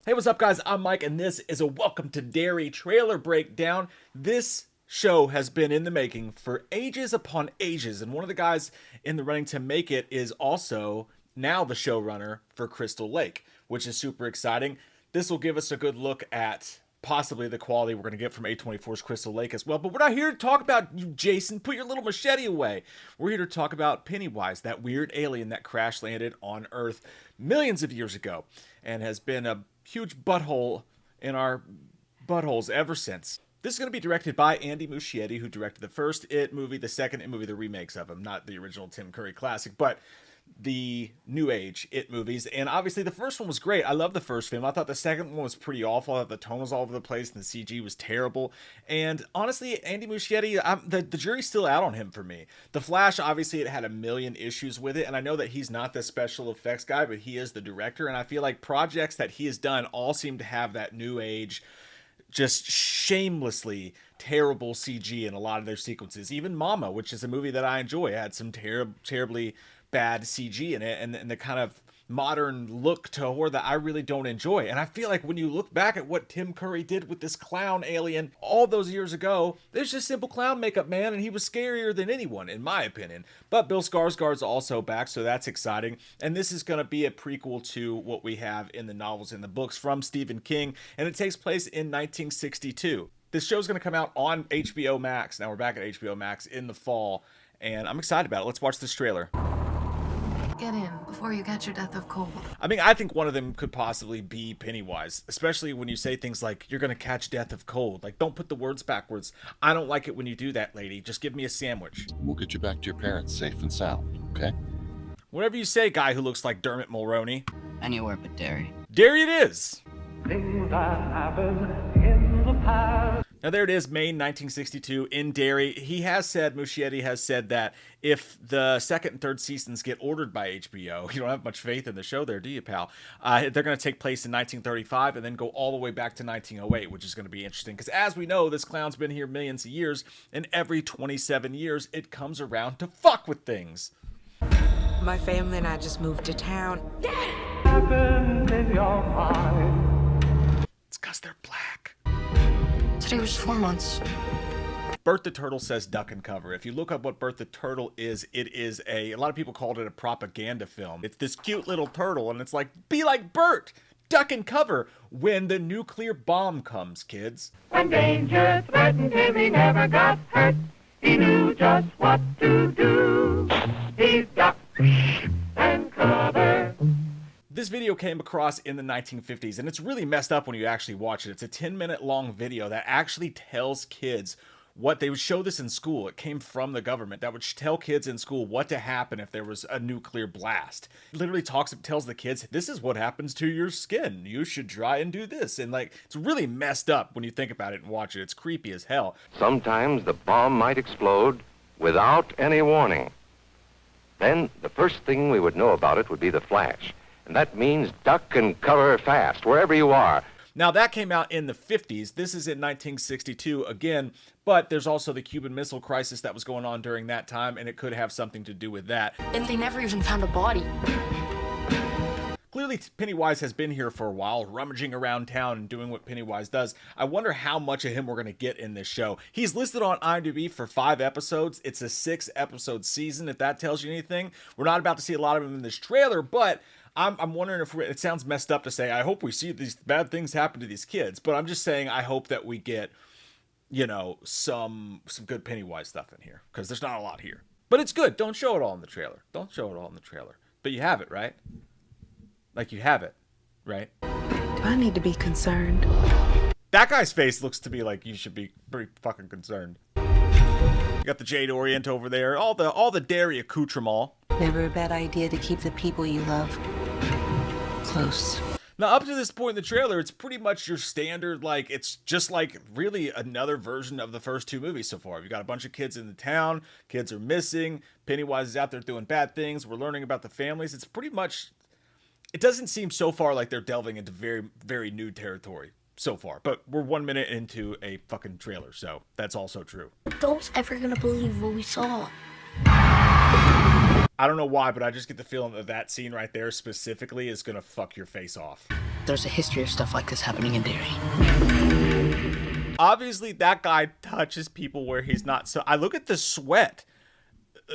Hey, what's up, guys? I'm Mike, and this is a Welcome to Derry trailer breakdown. This show has been in the making for ages upon ages, and one of the guys in the running to make it is also now the showrunner for Crystal Lake, which is super exciting. This will give us a good look at possibly the quality we're going to get from A24's Crystal Lake as well. But we're not here to talk about you, Jason. Put your little machete away. We're here to talk about Pennywise, that weird alien that crash landed on Earth millions of years ago and has been a huge butthole in our buttholes ever since. This is going to be directed by Andy Muschietti, who directed the first It movie, the second It movie, the remakes of them, not the original Tim Curry classic, but the new age It movies. And obviously the first one was great. I love the first film. I thought the second one was pretty awful. I thought the tone was all over the place and the CG was terrible. And honestly, Andy Muschietti, the jury's still out on him for me. The Flash, obviously it had a million issues with it, and I know that he's not the special effects guy, but he is the director, and I feel like projects that he has done all seem to have that new age, just shamelessly terrible CG in a lot of their sequences. Even Mama, which is a movie that I enjoy, had some terribly bad CG in it, and the kind of modern look to horror that I really don't enjoy. And I feel like when you look back at what Tim Curry did with this clown alien all those years ago, there's just simple clown makeup, man, and he was scarier than anyone, in my opinion. But Bill Skarsgård's also back, so that's exciting. And this is going to be a prequel to what we have in the novels and the books from Stephen King, and it takes place in 1962. This show's going to come out on HBO Max. Now we're back at HBO Max in the fall, and I'm excited about it. Let's watch this trailer. Get in before you catch your death of cold. I mean, I think one of them could possibly be Pennywise, especially when you say things like, you're going to catch death of cold. Like, don't put the words backwards. I don't like it when you do that, lady. Just give me a sandwich. We'll get you back to your parents safe and sound, okay? Whatever you say, guy who looks like Dermot Mulroney. Anywhere but Derry. Derry it is. Things that happened in the past. Now there it is, May 1962 in Derry. Muschietti has said that if the second and third seasons get ordered by HBO, you don't have much faith in the show there, do you, pal? They're going to take place in 1935 and then go all the way back to 1908, which is going to be interesting. Because as we know, this clown's been here millions of years, and every 27 years, it comes around to fuck with things. My family and I just moved to town. Happened in your mind. It's because they're black. Today was 4 months. Bert the Turtle says duck and cover. If you look up what Bert the Turtle is, it is a lot of people called it a propaganda film. It's this cute little turtle, and it's like, be like Bert, duck and cover when the nuclear bomb comes, kids. When danger threatened him, he never got hurt. He knew just what to do. He ducked and covered. This video came across in the 1950s, and it's really messed up when you actually watch it. It's a 10-minute long video that actually tells kids what they would show this in school. It came from the government that would tell kids in school what to happen if there was a nuclear blast. It literally tells the kids, this is what happens to your skin. You should try and do this. And like, it's really messed up when you think about it and watch it. It's creepy as hell. Sometimes the bomb might explode without any warning. Then the first thing we would know about it would be the flash. And that means duck and cover fast, wherever you are. Now, that came out in the 50s. This is in 1962 again, but there's also the Cuban Missile Crisis that was going on during that time, and it could have something to do with that. And they never even found a body. Clearly, Pennywise has been here for a while, rummaging around town and doing what Pennywise does. I wonder how much of him we're going to get in this show. He's listed on IMDb for 5 episodes. It's a 6-episode season, if that tells you anything. We're not about to see a lot of him in this trailer, but I'm wondering if it sounds messed up to say, I hope we see these bad things happen to these kids, but I'm just saying I hope that we get, you know, some good Pennywise stuff in here, because there's not a lot here. But it's good. Don't show it all in the trailer. Don't show it all in the trailer. But you have it, right? Like, you have it, right? Do I need to be concerned? That guy's face looks to me like you should be pretty fucking concerned. You got the Jade Orient over there, all the Derry accoutrement. Never a bad idea to keep the people you love close. Now, up to this point in the trailer, it's pretty much your standard, like, it's just like really another version of the first 2 movies so far. You've got a bunch of kids in the town, kids are missing, Pennywise is out there doing bad things, we're learning about the families. It's pretty much, it doesn't seem so far like they're delving into very, very new territory so far. But we're 1 minute into a fucking trailer, so that's also true. Nobody's ever gonna believe what we saw. I don't know why, but I just get the feeling that that scene right there specifically is gonna fuck your face off. There's a history of stuff like this happening in Derry. Obviously, that guy touches people where he's not. So I look at the sweat.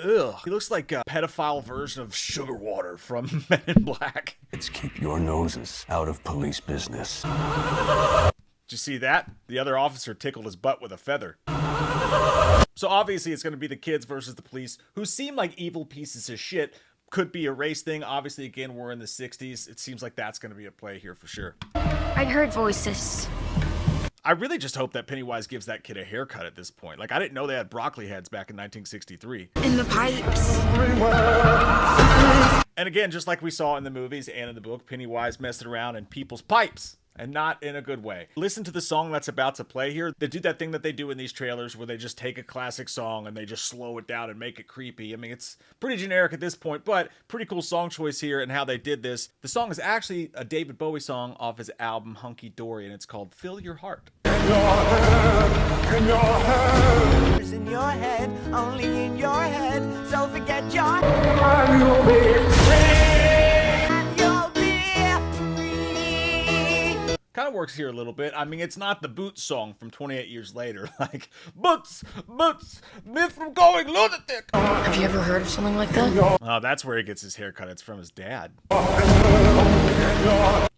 Ugh. He looks like a pedophile version of Sugar Water from Men in Black. Let's keep your noses out of police business. Did you see that? The other officer tickled his butt with a feather. So obviously it's going to be the kids versus the police, who seem like evil pieces of shit. Could be a race thing. Obviously, again, we're in the 60s. It seems like that's going to be a play here for sure. I'd heard voices. I really just hope that Pennywise gives that kid a haircut at this point. Like, I didn't know they had broccoli heads back in 1963. In the pipes. And again, just like we saw in the movies and in the book, Pennywise messing around in people's pipes. And not in a good way. Listen to the song that's about to play here. They do that thing that they do in these trailers where they just take a classic song and they just slow it down and make it creepy. I mean, it's pretty generic at this point, but pretty cool song choice here and how they did this. The song is actually a David Bowie song off his album Hunky Dory, and it's called Fill Your Heart. In your head, It's in your head, only in your head. So forget your and you'll be and you'll be free. Kind of works here a little bit. I mean, it's not the Boots song from 28 years later. Like, Boots, me from going lunatic. Have you ever heard of something like that? Oh, that's where he gets his haircut. It's from his dad.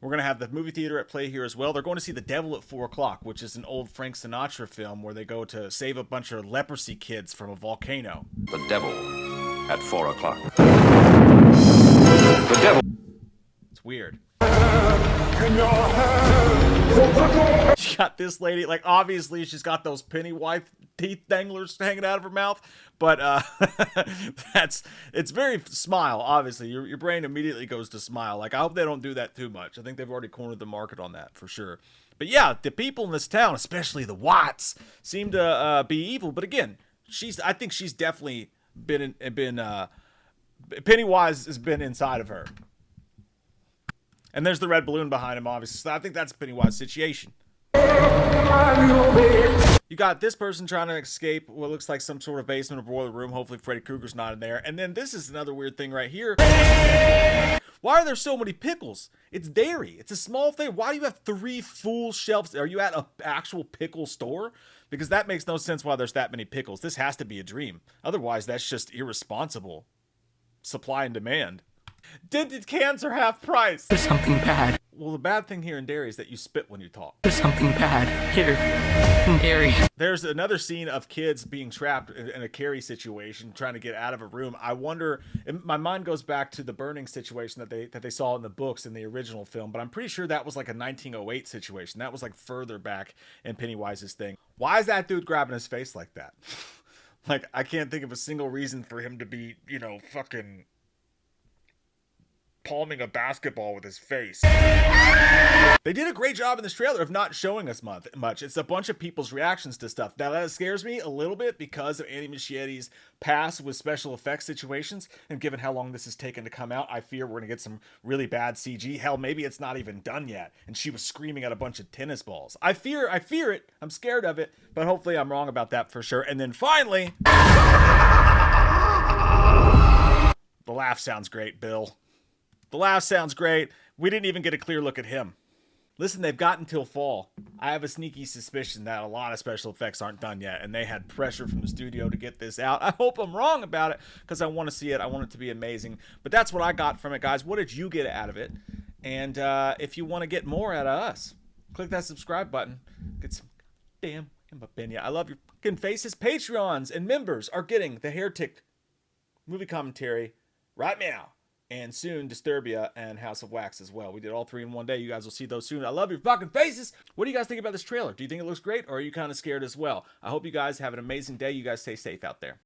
We're going to have the movie theater at play here as well. They're going to see The Devil at 4 o'clock, which is an old Frank Sinatra film where they go to save a bunch of leprosy kids from a volcano. The Devil at 4 o'clock. The Devil. It's weird. in your head. She got this lady, like, obviously she's got those Pennywise teeth danglers hanging out of her mouth, but it's very smile. Obviously your brain immediately goes to smile. Like, I hope they don't do that too much. I think they've already cornered the market on that for sure. But yeah, the people in this town, especially the Watts, seem to be evil. But again, I think she's definitely been Pennywise has been inside of her. And there's the red balloon behind him, obviously. So I think that's a Pennywise situation. You got this person trying to escape what looks like some sort of basement or boiler room. Hopefully Freddy Krueger's not in there. And then this is another weird thing right here. Why are there so many pickles? It's Derry. It's a small thing. Why do you have 3 full shelves? Are you at an actual pickle store? Because that makes no sense why there's that many pickles. This has to be a dream. Otherwise, that's just irresponsible. Supply and demand. Dented cans are half price. There's something bad. Well, the bad thing here in Derry is that you spit when you talk. There's something bad here in Derry. There's another scene of kids being trapped in a Carrie situation, trying to get out of a room. I wonder, my mind goes back to the burning situation that they saw in the books in the original film, but I'm pretty sure that was like a 1908 situation. That was like further back in Pennywise's thing. Why is that dude grabbing his face like that? Like, I can't think of a single reason for him to be, fucking palming a basketball with his face. They did a great job in this trailer of not showing us much. It's a bunch of people's reactions to stuff. Now, that scares me a little bit because of Andy Muschietti's past with special effects situations, and given how long this has taken to come out, I fear we're going to get some really bad CG. Hell, maybe it's not even done yet, and she was screaming at a bunch of tennis balls. I fear it. I'm scared of it, but hopefully I'm wrong about that for sure. And then finally, the laugh sounds great, Bill. The laugh sounds great. We didn't even get a clear look at him. Listen, they've got until fall. I have a sneaky suspicion that a lot of special effects aren't done yet, and they had pressure from the studio to get this out. I hope I'm wrong about it, because I want to see it. I want it to be amazing. But that's what I got from it, guys. What did you get out of it? And if you want to get more out of us, click that subscribe button. Get some damn opinion. I love your fucking faces. Patreons and members are getting the Hair Tick movie commentary right now. And soon, Disturbia and House of Wax as well. We did all 3 in one day. You guys will see those soon. I love your fucking faces. What do you guys think about this trailer? Do you think it looks great, or are you kind of scared as well? I hope you guys have an amazing day. You guys stay safe out there.